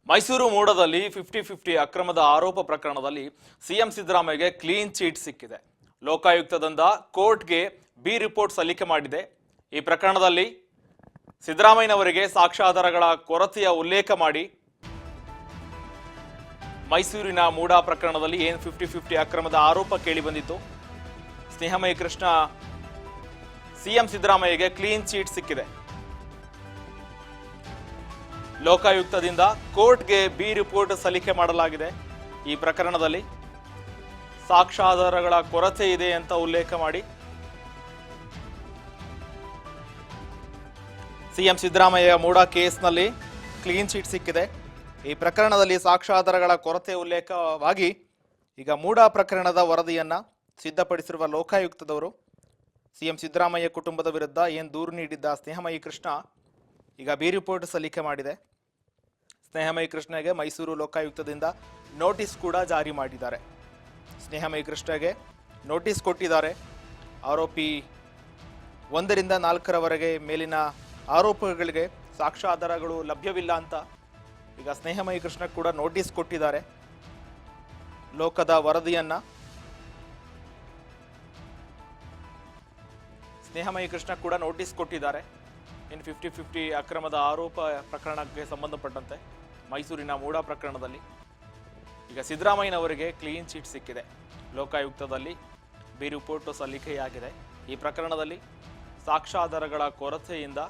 ಮೈಸೂರು ಮೂಡದಲ್ಲಿ 50-50 ಅಕ್ರಮದ ಆರೋಪ ಪ್ರಕರಣದಲ್ಲಿ CM ಸಿದ್ದರಾಮಯ್ಯಗೆ clean chit ಸಿಕ್ಕಿದೆ. ಲೋಕಾಯುಕ್ತದಿಂದ ಕೋರ್ಟ್ಗೆ ಬಿ ರಿಪೋರ್ಟ್ ಸಲ್ಲಿಕೆ ಮಾಡಿದೆ. ಈ ಪ್ರಕರಣದಲ್ಲಿ ಸಿದ್ದರಾಮಯ್ಯನವರಿಗೆ ಸಾಕ್ಷ್ಯಾಧಾರಗಳ ಕೊರತೆಯ ಉಲ್ಲೇಖ ಮಾಡಿ ಮೈಸೂರಿನ ಮೂಡ ಪ್ರಕರಣದಲ್ಲಿ ಏನು 50-50 ಅಕ್ರಮದ ಆರೋಪ ಕೇಳಿಬಂದಿತ್ತು. ಸ್ನೇಹಮಯಿ ಕೃಷ್ಣ ಸಿಎಂ ಸಿದ್ದರಾಮಯ್ಯಗೆ ಕ್ಲೀನ್ ಚೀಟ್ ಸಿಕ್ಕಿದೆ. ಲೋಕಾಯುಕ್ತದಿಂದ ಕೋರ್ಟ್ಗೆ ಬಿ ರಿಪೋರ್ಟ್ ಸಲ್ಲಿಕೆ ಮಾಡಲಾಗಿದೆ. ಈ ಪ್ರಕರಣದಲ್ಲಿ ಸಾಕ್ಷ್ಯಾಧಾರಗಳ ಕೊರತೆ ಇದೆ ಅಂತ ಉಲ್ಲೇಖ ಮಾಡಿ ಸಿಎಂ ಸಿದ್ದರಾಮಯ್ಯ ಮೂಡ ಕೇಸ್ನಲ್ಲಿ ಕ್ಲೀನ್ ಚೀಟ್ ಸಿಕ್ಕಿದೆ. ಈ ಪ್ರಕರಣದಲ್ಲಿ ಸಾಕ್ಷ್ಯಾಧಾರಗಳ ಕೊರತೆ ಉಲ್ಲೇಖವಾಗಿ ಈಗ ಮೂಡ ಪ್ರಕರಣದ ವರದಿಯನ್ನ ಸಿದ್ಧಪಡಿಸಿರುವ ಲೋಕಾಯುಕ್ತದವರು ಸಿಎಂ ಸಿದ್ದರಾಮಯ್ಯ ಕುಟುಂಬದ ವಿರುದ್ಧ ಏನು ದೂರು ನೀಡಿದ್ದ ಸ್ನೇಹಮಯಿ ಕೃಷ್ಣ ಈಗ ಬಿ ರಿಪೋರ್ಟ್ ಸಲ್ಲಿಕೆ ಮಾಡಿದೆ. ಸ್ನೇಹಮಯಿ ಕೃಷ್ಣಗೆ ಮೈಸೂರು ಲೋಕಾಯುಕ್ತದಿಂದ ನೋಟಿಸ್ ಕೂಡ ಜಾರಿ ಮಾಡಿದ್ದಾರೆ. ಸ್ನೇಹಮಯಿ ಕೃಷ್ಣಗೆ ನೋಟಿಸ್ ಕೊಟ್ಟಿದ್ದಾರೆ. ಆರೋಪಿ 1ರಿಂದ 4ರವರೆಗೆ ಮೇಲಿನ ಆರೋಪಗಳಿಗೆ ಸಾಕ್ಷ್ಯಾಧಾರಗಳು ಲಭ್ಯವಿಲ್ಲ ಅಂತ ಈಗ ಸ್ನೇಹಮಯಿ ಕೃಷ್ಣ ಕೂಡ ನೋಟಿಸ್ ಕೊಟ್ಟಿದ್ದಾರೆ. ಲೋಕದ ವರದಿಯನ್ನ ಸ್ನೇಹಮಯಿ ಕೃಷ್ಣ ಕೂಡ ನೋಟಿಸ್ ಕೊಟ್ಟಿದ್ದಾರೆ. ಇನ್ನು 50-50 ಅಕ್ರಮದ ಆರೋಪ ಪ್ರಕರಣಕ್ಕೆ ಸಂಬಂಧಪಟ್ಟಂತೆ ಮೈಸೂರಿನ ಮೂಡ ಪ್ರಕರಣದಲ್ಲಿ ಈಗ ಸಿದ್ದರಾಮಯ್ಯನವರಿಗೆ ಕ್ಲೀನ್ ಚೀಟ್ ಸಿಕ್ಕಿದೆ. ಲೋಕಾಯುಕ್ತದಲ್ಲಿ ಬಿ ರಿಪೋರ್ಟ್ ಸಲ್ಲಿಕೆಯಾಗಿದೆ. ಈ ಪ್ರಕರಣದಲ್ಲಿ ಸಾಕ್ಷ್ಯಾಧಾರಗಳ ಕೊರತೆಯಿಂದ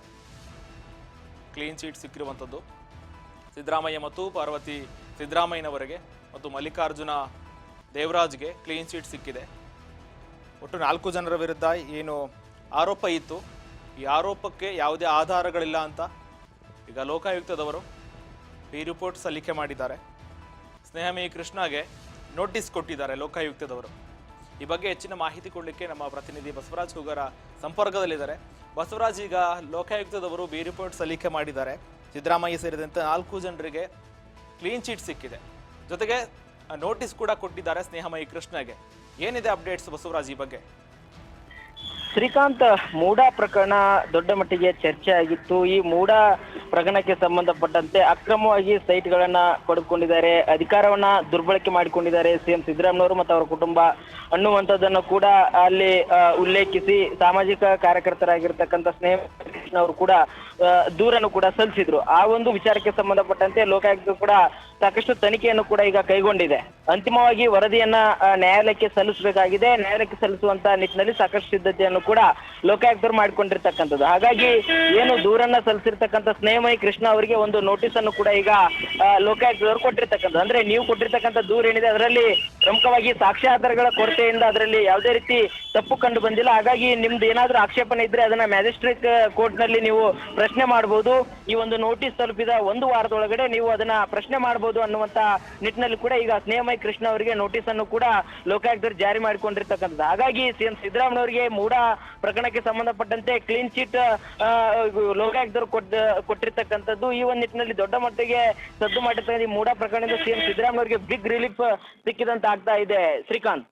ಕ್ಲೀನ್ ಚೀಟ್ ಸಿಕ್ಕಿರುವಂಥದ್ದು. ಸಿದ್ದರಾಮಯ್ಯ ಮತ್ತು ಪಾರ್ವತಿ ಸಿದ್ದರಾಮಯ್ಯನವರಿಗೆ ಮತ್ತು ಮಲ್ಲಿಕಾರ್ಜುನ ದೇವರಾಜ್ಗೆ ಕ್ಲೀನ್ ಚೀಟ್ ಸಿಕ್ಕಿದೆ. ಒಟ್ಟು 4 ಜನರ ವಿರುದ್ಧ ಏನು ಆರೋಪ ಇತ್ತು, ಈ ಆರೋಪಕ್ಕೆ ಯಾವುದೇ ಆಧಾರಗಳಿಲ್ಲ ಅಂತ ಈಗ ಲೋಕಾಯುಕ್ತದವರು ಈ ರಿಪೋರ್ಟ್ ಸಲ್ಲಿಕೆ ಮಾಡಿದ್ದಾರೆ. ಸ್ನೇಹಮಯಿ ಕೃಷ್ಣಗೆ ನೋಟಿಸ್ ಕೊಟ್ಟಿದ್ದಾರೆ ಲೋಕಾಯುಕ್ತದವರು. ಈ ಬಗ್ಗೆ ಹೆಚ್ಚಿನ ಮಾಹಿತಿ ಕೊಡಲಿಕ್ಕೆ ನಮ್ಮ ಪ್ರತಿನಿಧಿ ಬಸವರಾಜ್ ಹುಗರ ಸಂಪರ್ಕದಲ್ಲಿದ್ದಾರೆ. ಬಸವರಾಜ್, ಈಗ ಲೋಕಾಯುಕ್ತದವರು ಬಿ ರಿಪೋರ್ಟ್ ಸಲ್ಲಿಕೆ ಮಾಡಿದ್ದಾರೆ. ಸಿದ್ದರಾಮಯ್ಯ ಸೇರಿದಂತೆ 4 ಜನರಿಗೆ ಕ್ಲೀನ್ ಚೀಟ್ ಸಿಕ್ಕಿದೆ. ಜೊತೆಗೆ ನೋಟಿಸ್ ಕೂಡ ಕೊಟ್ಟಿದ್ದಾರೆ ಸ್ನೇಹಮಯಿ ಕೃಷ್ಣಗೆ. ಏನಿದೆ ಅಪ್ಡೇಟ್ಸ್ ಬಸವರಾಜ್ ಈ ಬಗ್ಗೆ? ಶ್ರೀಕಾಂತ್, ಮೂಡ ಪ್ರಕರಣ ದೊಡ್ಡ ಮಟ್ಟಿಗೆ ಚರ್ಚೆ ಆಗಿತ್ತು. ಈ ಮೂಡ ಪ್ರಕರಣಕ್ಕೆ ಸಂಬಂಧಪಟ್ಟಂತೆ ಅಕ್ರಮವಾಗಿ ಸೈಟ್ಗಳನ್ನ ಪಡೆದುಕೊಂಡಿದ್ದಾರೆ, ಅಧಿಕಾರವನ್ನ ದುರ್ಬಳಕೆ ಮಾಡಿಕೊಂಡಿದ್ದಾರೆ ಸಿಎಂ ಸಿದ್ದರಾಮಯ್ಯನವರು ಮತ್ತು ಅವರ ಕುಟುಂಬ ಅನ್ನುವಂಥದ್ದನ್ನು ಕೂಡ ಅಲ್ಲಿ ಉಲ್ಲೇಖಿಸಿ ಸಾಮಾಜಿಕ ಕಾರ್ಯಕರ್ತರಾಗಿರ್ತಕ್ಕಂಥ ಸ್ನೇಹ ಅವರು ಕೂಡ ದೂರನ್ನು ಕೂಡ ಸಲ್ಲಿಸಿದ್ರು. ಆ ಒಂದು ವಿಚಾರಕ್ಕೆ ಸಂಬಂಧಪಟ್ಟಂತೆ ಲೋಕಾಯುಕ್ತ ಕೂಡ ಸಾಕಷ್ಟು ತನಿಖೆಯನ್ನು ಕೂಡ ಈಗ ಕೈಗೊಂಡಿದೆ. ಅಂತಿಮವಾಗಿ ವರದಿಯನ್ನ ನ್ಯಾಯಾಲಯಕ್ಕೆ ಸಲ್ಲಿಸಬೇಕಾಗಿದೆ. ನ್ಯಾಯಾಲಯಕ್ಕೆ ಸಲ್ಲಿಸುವಂತ ನಿಟ್ಟಿನಲ್ಲಿ ಸಾಕಷ್ಟು ಸಿದ್ಧತೆಯನ್ನು ಕೂಡ ಲೋಕಾಯುಕ್ತರು ಮಾಡಿಕೊಂಡಿರ್ತಕ್ಕಂಥದ್ದು. ಹಾಗಾಗಿ ಏನು ದೂರನ್ನ ಸಲ್ಲಿಸಿರ್ತಕ್ಕಂಥ ಸ್ನೇಹಮಯಿ ಕೃಷ್ಣ ಅವರಿಗೆ ಒಂದು ನೋಟಿಸ್ ಅನ್ನು ಕೂಡ ಈಗ ಲೋಕಾಯುಕ್ತದವರು ಕೊಟ್ಟಿರ್ತಕ್ಕಂಥದ್ದು. ಅಂದ್ರೆ ನೀವು ಕೊಟ್ಟಿರ್ತಕ್ಕಂಥ ದೂರ ಏನಿದೆ ಅದರಲ್ಲಿ ಪ್ರಮುಖವಾಗಿ ಸಾಕ್ಷ್ಯಾಧಾರಗಳ ಕೊರತೆಯಿಂದ ಅದರಲ್ಲಿ ಯಾವುದೇ ರೀತಿ ತಪ್ಪು ಕಂಡು ಬಂದಿಲ್ಲ. ಹಾಗಾಗಿ ನಿಮ್ದು ಏನಾದ್ರೂ ಆಕ್ಷೇಪಣೆ ಇದ್ರೆ ಅದನ್ನ ಮ್ಯಾಜಿಸ್ಟ್ರೇಟ್ ಕೋರ್ಟ್ ನಲ್ಲಿ ನೀವು ಪ್ರಶ್ನೆ ಮಾಡಬಹುದು. ಈ ಒಂದು ನೋಟಿಸ್ ತಲುಪಿದ 1 ವಾರದೊಳಗಡೆ ನೀವು ಅದನ್ನ ಪ್ರಶ್ನೆ ಮಾಡಬಹುದು ಅನ್ನುವಂತ ನಿಟ್ಟಿನಲ್ಲಿ ಕೂಡ ಈಗ ಸ್ನೇಹಮಯಿ ಕೃಷ್ಣ ಅವರಿಗೆ ನೋಟಿಸ್ ಅನ್ನು ಕೂಡ ಲೋಕಾಯುಕ್ತರು ಜಾರಿ ಮಾಡಿಕೊಂಡಿರ್ತಕ್ಕಂಥದ್ದು. ಹಾಗಾಗಿ ಸಿಎಂ ಸಿದ್ದರಾಮಯ್ಯ ಅವರಿಗೆ ಮೂಡ ಪ್ರಕರಣಕ್ಕೆ ಸಂಬಂಧಪಟ್ಟಂತೆ ಕ್ಲೀನ್ ಚೀಟ್ ಲೋಕಾಯುಕ್ತರು ಕೊಟ್ಟಿರ್ತಕ್ಕಂಥದ್ದು. ಈ ಒಂದು ನಿಟ್ಟಿನಲ್ಲಿ ದೊಡ್ಡ ಮಟ್ಟಿಗೆ ಸದ್ದು ಮಾಡಿರ್ತಕ್ಕಂಥ ಈ ಮೂಡ ಪ್ರಕರಣದಿಂದ ಸಿಎಂ ಸಿದ್ದರಾಮಯ್ಯ ಅವರಿಗೆ ಬಿಗ್ ರಿಲೀಫ್ ಸಿಕ್ಕಿದಂತ ಆಗ್ತಾ ಇದೆ. ಶ್ರೀಕಾಂತ್.